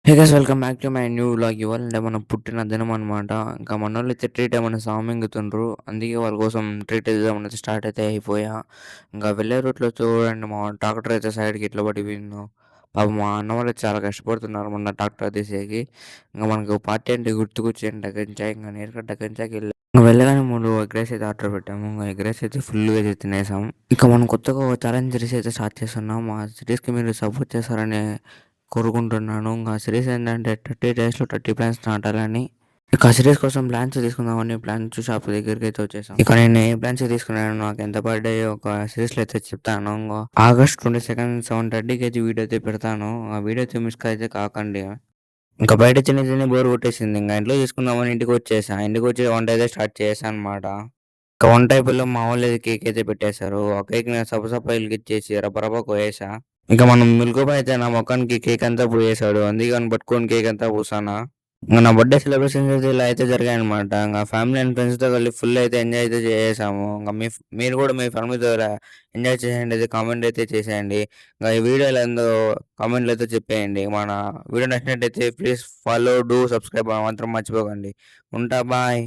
Hey guys welcome back to my new vlog. ఇవాళ మన పుట్టిన దినం అనమాట. ఇంకా మనోళ్ళైతే ట్రీట్ ఏమన్నా సామింగుతుండ్రు. అందుకే వాళ్ళ కోసం ట్రీట్ ఇద్దామని స్టార్ట్ అయితే అయిపోయా. ఇంకా వెళ్ళే రూట్‌లో చూడండి మా ట్రాక్టర్ అయితే సైడ్‌కి ఎట్లా పడిపోయిందో. పాపం మా అన్న వాళ్ళు చాలా కష్టపడుతున్నారు మొన్న ట్రాక్టర్ తీసేకి. ఇంక మనకు పార్టీ అంటే గుర్తుకొచ్చింది టకించాయి. ఇంక నేరుగా టకించాకి వెళ్ళగానే 3 ఎగ్ రైస్ అయితే ఆర్డర్ పెట్టాము. ఇంక ఎగ్ రైస్ అయితే ఫుల్‌గా అయితే తినేసాం. ఇక మనం కొత్తగా ఒక ఛాలెంజ్ సిరీస్ అయితే స్టార్ట్ చేస్తున్నాం. మా సిరీస్‌కి మీరు సపోర్ట్ చేస్తారని కోరుకుంటున్నాను. ఇంక సిరీస్ ఏంటంటే 30 డేస్‌లో 30 ప్లాంట్స్ నాటాలని. ఇక సిరీస్ కోసం ప్లాన్స్ తీసుకుందామని ప్లాన్స్ షాప్ దగ్గరికైతే వచ్చేసాం. ఇక నేను ఏ ప్లాన్స్ తీసుకున్నానో నాకు ఎంత పడ్డాయో ఒక సిరీస్‌లో అయితే చెప్తాను. ఆగస్ట్ 22 7:30కి అయితే వీడియో అయితే పెడతాను. ఆ వీడియో అయితే మిస్ అయితే కాకండి. ఇంకా బయట తిని తిని బోర్ కొట్టేసింది. ఇంక ఇంట్లో తీసుకుందామని ఇంటికొచ్చేసా. ఇంటికొచ్చి వంట అయితే స్టార్ట్ చేశాననమాట. ఇక వంట అయిపోయిలో మా వోళ్ళైతే కేక్ అయితే పెట్టేశారు. ఆ కేక్‌ని సపసపా ఎలిగిచ్చేసి రపరపా కోయేసా. ఇక మనం మిల్క్ బాయ్ అయితే నా మొఖానికి కేక్ అంతా పూయేశాడు. అందుకే వాడిని పట్టుకొని కేక్ అంతా పూసానా. ఇంక నా బర్త్‌డే సెలబ్రేషన్స్ అయితే ఇలా అయితే జరిగాయనమాట. ఇంగ ఫ్యామిలీ అండ్ ఫ్రెండ్స్‌తో కలిసి ఫుల్ అయితే ఎంజాయ్ అయితే చేసేసాము. ఇంక మీరు కూడా మీ ఫ్యామిలీతో ఇలా ఎంజాయ్ చేసేయండి. అయితే కామెంట్ అయితే చేసేయండి. ఇంగ ఈ వీడియో ఎలా ఉందో కామెంట్‌లో అయితే చెప్పేయండి. మన వీడియో నచ్చినట్టయితే ప్లీజ్ ఫాలో, డూ, సబ్స్క్రైబ్ మాత్రం మర్చిపోకండి. ఉంటా బాయ్.